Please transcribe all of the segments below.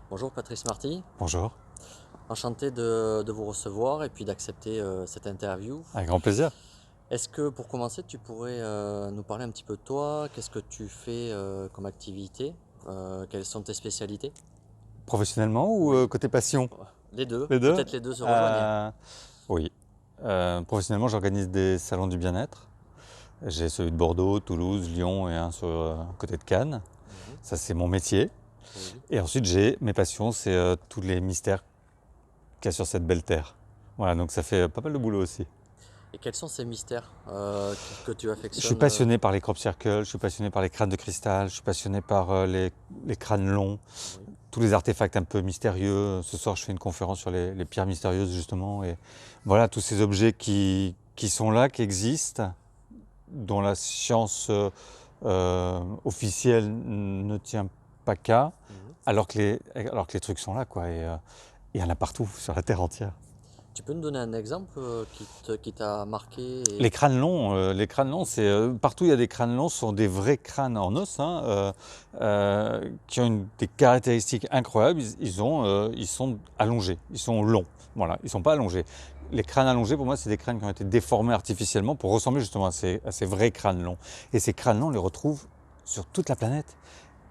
Bonjour Patrice Marty, Bonjour, enchanté de vous recevoir et puis d'accepter cette interview. avec grand plaisir. Est-ce que pour commencer, tu pourrais nous parler un petit peu de toi? Qu'est-ce que tu fais comme activité? Quelles sont tes spécialités? Professionnellement ou Oui, côté passion? les deux, Les deux? peut-être les deux se rejoignent. Euh, oui. Professionnellement, j'organise des salons du bien-être. J'ai celui de Bordeaux, Toulouse, Lyon et un sur côté de Cannes. Mhm. Ça, c'est mon métier. Oui. Et ensuite, j'ai mes passions, c'est tous les mystères qu'il y a sur cette belle terre. Voilà, donc ça fait pas mal de boulot aussi. Et quels sont ces mystères que tu Je suis affectionnes passionné par les crop circles, je suis passionné par les crânes de cristal, je suis passionné par les crânes longs, Oui. tous les artefacts un peu mystérieux. Ce soir, je fais une conférence sur les pierres mystérieuses, justement. Et voilà, tous ces objets qui sont là, qui existent, dont la science officielle ne tient pas qu'à, Mhm. alors que les trucs sont là, quoi. Et il y en a partout, sur la Terre entière. Tu peux nous donner un exemple qui t'a marqué Les crânes longs, c'est partout il y a des crânes longs, ce sont des vrais crânes en os, hein, qui ont des caractéristiques incroyables. Ils sont allongés, ils sont longs. Voilà, ils sont pas allongés. Les crânes allongés, pour moi, c'est des crânes qui ont été déformés artificiellement pour ressembler justement à ces vrais crânes longs. Et ces crânes longs, on les retrouve sur toute la planète.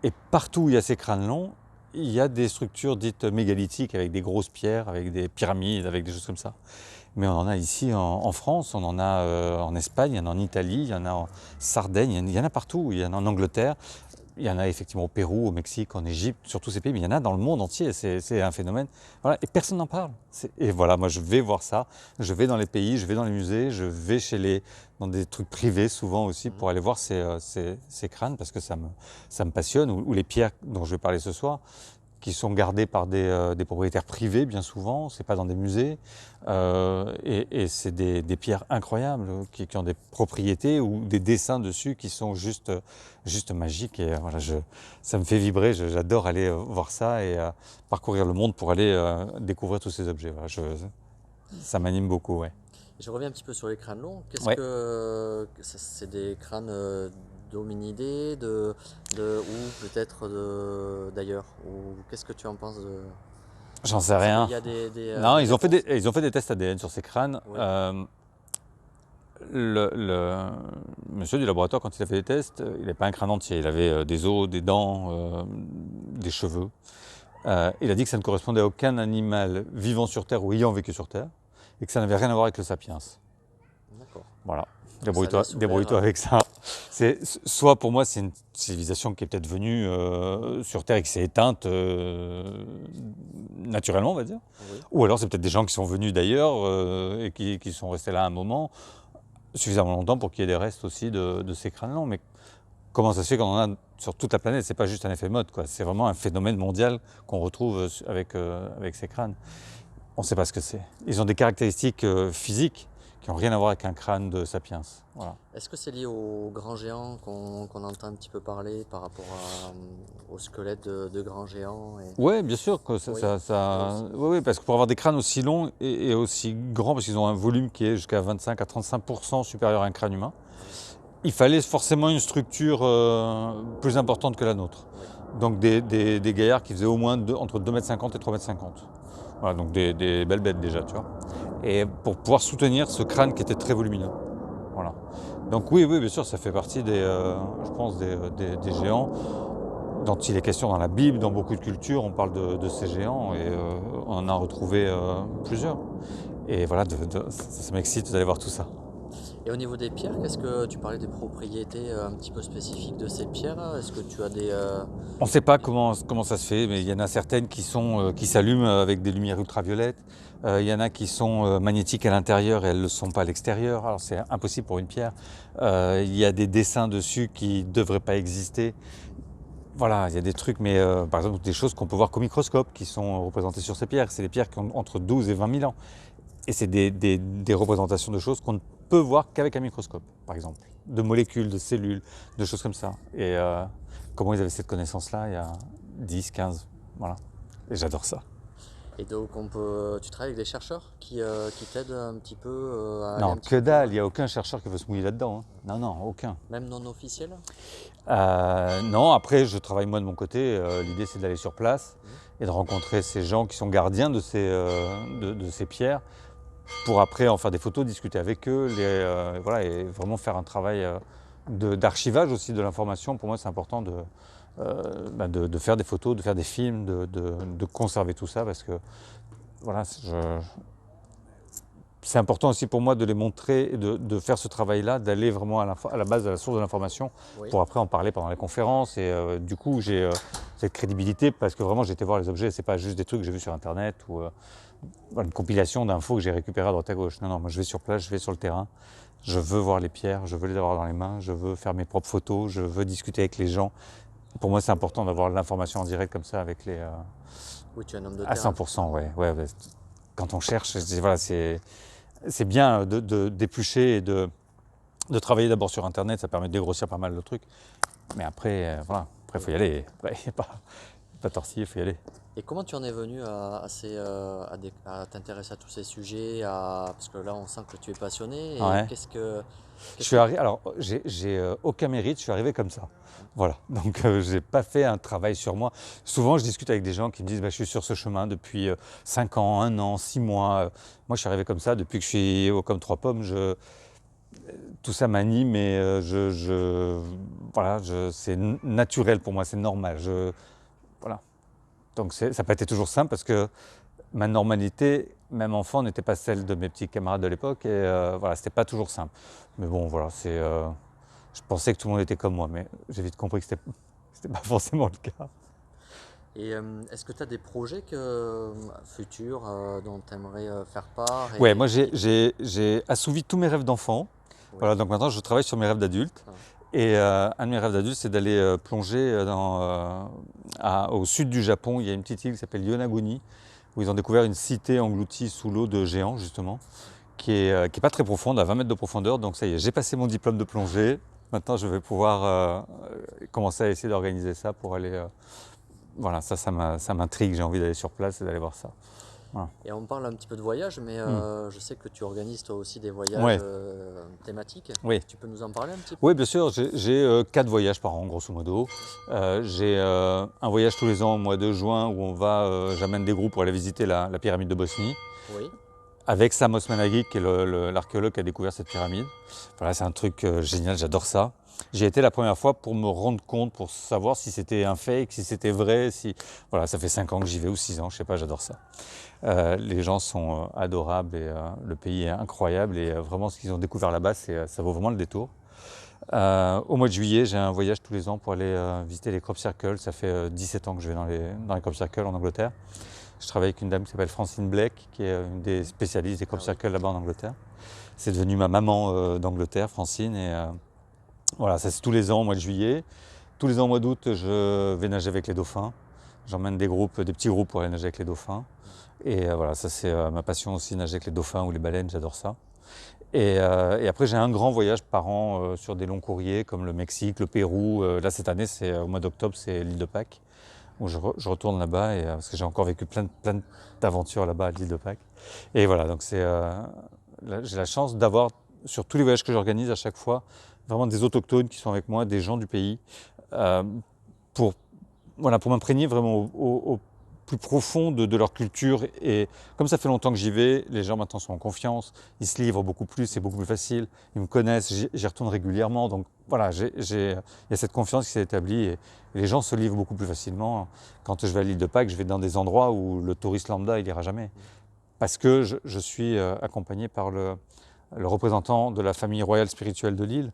Et partout où il y a ces crânes longs, il y a des structures dites mégalithiques avec des grosses pierres, avec des pyramides, avec des choses comme ça. Mais on en a ici en France, on en a en Espagne, il y en a en Italie, il y en a en Sardaigne, il y en a partout, il y en a en Angleterre, il y en a effectivement au Pérou, au Mexique, en Égypte, sur tous ces pays, mais il y en a dans le monde entier, c'est un phénomène. Voilà, et personne n'en parle. Et voilà, moi je vais voir ça, je vais dans les pays, je vais dans les musées, je vais dans des trucs privés souvent aussi Mhm. pour aller voir ces crânes parce que ça me passionne, ou les pierres dont je vais parler ce soir qui sont gardés par des propriétaires privés bien souvent, c'est pas dans des musées, et c'est des pierres incroyables qui ont des propriétés ou des dessins dessus qui sont juste magiques. Et voilà, ça me fait vibrer, j'adore aller voir ça et parcourir le monde pour aller découvrir tous ces objets. Voilà, ça m'anime beaucoup, ouais. Je reviens un petit peu sur les crânes longs. Ouais. C'est des crânes d'hominidés ou peut-être d'ailleurs? Ou qu'est-ce que tu en penses J'en sais Il rien. y a Non, des réponses? ils ont fait des tests ADN sur ces crânes. Oui. Le monsieur du laboratoire, quand il a fait les tests, il n'avait pas un crâne entier. Il avait des os, des dents, des cheveux. Il a dit que ça ne correspondait à aucun animal vivant sur Terre ou ayant vécu sur Terre et que ça n'avait rien à voir avec le sapiens. D'accord. Voilà. Donc ça laisse ouvert. Débrouille-toi avec ça. Soit pour moi, c'est une civilisation qui est peut-être venue sur Terre et qui s'est éteinte naturellement, on va dire. Oui. Ou alors c'est peut-être des gens qui sont venus d'ailleurs et qui sont restés là un moment, suffisamment longtemps pour qu'il y ait des restes aussi de ces crânes-là. Mais comment ça se fait qu'on en a sur toute la planète? C'est pas juste un effet mode, quoi. C'est vraiment un phénomène mondial qu'on retrouve avec ces crânes. On ne sait pas ce que c'est. Ils ont des caractéristiques physiques qui n'ont rien à voir avec un crâne de sapiens. Voilà. Est-ce que c'est lié aux grands géants qu'on entend un petit peu parler par rapport au squelette de grands géants Ouais, bien sûr que Oui, ça aussi. ouais, ouais, parce que pour avoir des crânes aussi longs et aussi grands, parce qu'ils ont un volume qui est jusqu'à 25 à 35% supérieur à un crâne humain, Oui, il fallait forcément une structure plus importante que la nôtre. oui. Donc des gaillards qui faisaient au moins entre 2,50 m et 3,50 m. Voilà, donc des belles bêtes déjà, tu vois. Et pour pouvoir soutenir ce crâne qui était très volumineux. Voilà. Donc oui, oui, bien sûr, ça fait partie je pense, des géants dont il est question dans la Bible, dans beaucoup de cultures, on parle de ces géants et on en a retrouvé plusieurs. Et voilà, ça m'excite d'aller voir tout ça. Et au niveau des pierres, qu'est-ce que tu parlais des propriétés un petit peu spécifiques de ces pierres? Est-ce que tu as On ne sait pas des- comment ça se fait, mais il y en a certaines qui s'allument avec des lumières ultraviolettes. Il y en a qui sont magnétiques à l'intérieur et elles ne le sont pas à l'extérieur. Alors c'est impossible pour une pierre. Il y a des dessins dessus qui ne devraient pas exister. Voilà, il y a des trucs, mais par exemple des choses qu'on peut voir qu'au microscope qui sont représentées sur ces pierres. C'est des pierres qui ont entre 12 et 20 000 ans. Et c'est des représentations de choses qu'on ne peut voir qu'avec un microscope, par exemple. De molécules, de cellules, de choses comme ça. Et comment ils avaient cette connaissance-là il y a 10, 15, voilà. Et j'adore ça. Et donc tu travailles avec des chercheurs qui t'aident un petit peu à aller un Non, petit que peu plus dalle, loin, il n'y a aucun chercheur qui veut se mouiller là-dedans, hein. Non, non, aucun. même non officiels? Non, après, je travaille moi de mon côté. L'idée, c'est d'aller sur place Mhm. et de rencontrer ces gens qui sont gardiens de ces pierres pour après en faire des photos, discuter avec eux, voilà, et vraiment faire un travail d'archivage aussi de l'information. Pour moi, c'est important de faire des photos, de faire des films, de conserver tout ça parce que voilà, c'est important aussi pour moi de les montrer et de faire ce travail-là, d'aller vraiment à la base, à la source de l'information Oui. pour après en parler pendant les conférences. Et du coup, j'ai cette crédibilité parce que vraiment j'ai été voir les objets. C'est pas juste des trucs que j'ai vus sur Internet ou une compilation d'infos que j'ai récupérées à droite à gauche. Non, non, moi je vais sur place, je vais sur le terrain. Je veux voir les pierres, je veux les avoir dans les mains, je veux faire mes propres photos, je veux discuter avec les gens. Pour moi, c'est important d'avoir l'information en direct comme ça avec Oui, tu es un homme de à terrain. 100%. Ouais, ouais, ouais. Quand on cherche, voilà, c'est bien d'éplucher et de travailler d'abord sur Internet, ça permet de dégrossir pas mal de trucs. Mais après, voilà, après, il faut y aller. Ouais, pas tortiller, il faut y aller. Et comment tu en es venu à t'intéresser à tous ces sujets, parce que là on sent que tu es passionné, et Ouais. Je qu'est-ce suis que... arrivé, alors, j'ai aucun mérite, je suis arrivé comme ça. Voilà, donc j'ai pas fait un travail sur moi. Souvent, je discute avec des gens qui me disent bah, je suis sur ce chemin depuis 5 ans, 1 an, 6 mois. Moi, je suis arrivé comme ça depuis que je suis haut comme 3 pommes. Tout ça m'anime et voilà, c'est naturel pour moi, c'est normal. Voilà. Donc ça n'a pas été toujours simple parce que ma normalité, même enfant, n'était pas celle de mes petits camarades de l'époque et voilà, c'était pas toujours simple. Mais bon, voilà, je pensais que tout le monde était comme moi, mais j'ai vite compris que c'était pas forcément le cas. Et est-ce que tu as des projets futurs dont tu aimerais faire part Ouais, et moi qui... j'ai assouvi tous mes rêves d'enfant. Oui, Voilà, donc maintenant je travaille sur mes rêves d'adulte. ça va. Et un de mes rêves d'adulte, c'est d'aller plonger au sud du Japon. Il y a une petite île qui s'appelle Yonaguni, où ils ont découvert une cité engloutie sous l'eau de géants, justement, qui est pas très profonde, à 20 mètres de profondeur. Donc ça y est, j'ai passé mon diplôme de plongée. Maintenant, je vais pouvoir commencer à essayer d'organiser ça pour aller. Voilà, ça m'intrigue. J'ai envie d'aller sur place et d'aller voir ça. Voilà. Et on parle un petit peu de voyage, mais Hmm. je sais que tu organises toi aussi des voyages Ouais, thématiques. oui. Tu peux nous en parler un petit peu? Oui, bien sûr, j'ai 4 voyages par an, grosso modo. J'ai un voyage tous les ans au mois de juin où j'amène des groupes pour aller visiter la pyramide de Bosnie, Oui, avec Sam Osmanagic, qui est l'archéologue qui a découvert cette pyramide. Voilà, c'est un truc génial, j'adore ça. J'y été la première fois pour me rendre compte, pour savoir si c'était un fake, si c'était vrai. Voilà, ça fait 5 ans que j'y vais, ou 6 ans, je sais pas, j'adore ça. Les gens sont adorables et le pays est incroyable. Et vraiment, ce qu'ils ont découvert là-bas, ça vaut vraiment le détour. Au mois de juillet, j'ai un voyage tous les ans pour aller visiter les crop circles. Ça fait 17 ans que je vais dans les crop circles en Angleterre. Je travaille avec une dame qui s'appelle Francine Blake, qui est une des spécialistes des crop ah oui. circles là-bas en Angleterre. C'est devenu ma maman d'Angleterre, Francine. Et voilà, ça c'est tous les ans au mois de juillet. Tous les ans au mois d'août, je vais nager avec les dauphins. J'emmène des petits groupes pour aller nager avec les dauphins. Et voilà, ça c'est ma passion aussi, nager avec les dauphins ou les baleines, j'adore ça. Et après, j'ai un grand voyage par an sur des longs courriers comme le Mexique, le Pérou. Là, cette année, c'est au mois d'octobre, c'est l'île de Pâques, où je retourne là-bas parce que j'ai encore vécu plein d'aventures là-bas à l'île de Pâques. Et voilà, donc j'ai la chance d'avoir, sur tous les voyages que j'organise à chaque fois, vraiment des autochtones qui sont avec moi, des gens du pays, euh, pour, voilà, pour m'imprégner vraiment au plus profond de leur culture. Et comme ça fait longtemps que j'y vais, les gens maintenant sont en confiance, ils se livrent beaucoup plus, c'est beaucoup plus facile, ils me connaissent, j'y retourne régulièrement. Donc voilà, il y a cette confiance qui s'est établie et les gens se livrent beaucoup plus facilement. Quand je vais à l'île de Pâques, je vais dans des endroits où le touriste lambda, il n'ira jamais. Parce que je suis accompagné par le représentant de la famille royale spirituelle de l'île.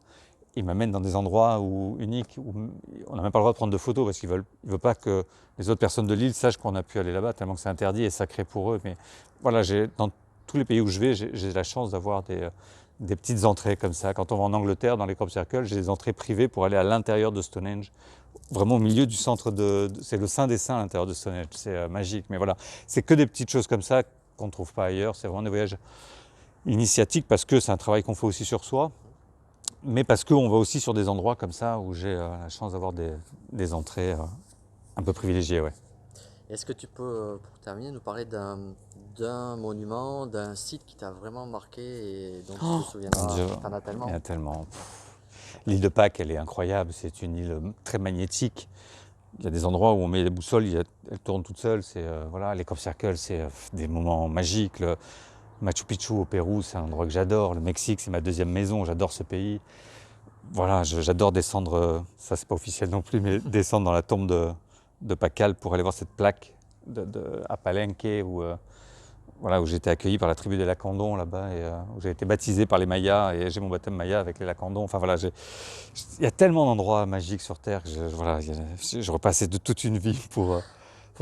Il m'amène dans des endroits uniques où on n'a même pas le droit de prendre de photos parce qu'il ne veut pas que les autres personnes de l'île sachent qu'on a pu aller là-bas, tellement que c'est interdit et sacré pour eux. Mais voilà, dans tous les pays où je vais, j'ai la chance d'avoir des petites entrées comme ça. Quand on va en Angleterre, dans les crop circles, j'ai des entrées privées pour aller à l'intérieur de Stonehenge, vraiment au milieu du centre c'est le Saint des Saints à l'intérieur de Stonehenge. C'est magique. Mais voilà, c'est que des petites choses comme ça qu'on ne trouve pas ailleurs. C'est vraiment des voyages initiatiques parce que c'est un travail qu'on fait aussi sur soi, mais parce qu'on va aussi sur des endroits comme ça où j'ai la chance d'avoir des entrées un peu privilégiées. Ouais. Est-ce que tu peux, pour terminer, nous parler d'un monument, d'un site qui t'a vraiment marqué et dont tu te Oh, mon souviendras? Dieu, T'en as il y tellement. en a tellement. L'île de Pâques, elle est incroyable. C'est une île très magnétique. Il y a des endroits où on met les boussoles, elles tournent toutes seules. Voilà, les Crop Circles, c'est des moments magiques. Le Machu Picchu au Pérou, c'est un endroit que j'adore. Le Mexique, c'est ma deuxième maison. J'adore ce pays. Voilà, j'adore descendre. Ça, c'est pas officiel non plus, mais descendre dans la tombe de Pacal pour aller voir cette plaque à Palenque voilà, où j'ai été accueilli par la tribu des Lacandons là-bas et où j'ai été baptisé par les Mayas et j'ai mon baptême Maya avec les Lacandons. Enfin voilà, il y a tellement d'endroits magiques sur Terre que voilà, j'aurais passé de toute une vie pour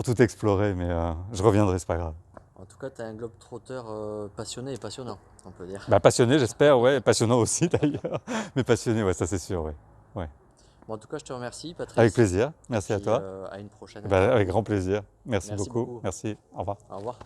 tout explorer, mais je reviendrai, c'est pas grave. En tout cas, tu es un globe-trotteur passionné et passionnant, on peut dire. Bah, passionné, j'espère, ouais, passionnant aussi d'ailleurs, mais passionné, ouais, ça c'est sûr, ouais. Ouais. Bon, en tout cas, je te remercie, Avec Patrice, plaisir, et merci à puis toi. à une prochaine Bah, avec interview. grand plaisir, merci Merci beaucoup, beaucoup. merci, au revoir. Au revoir.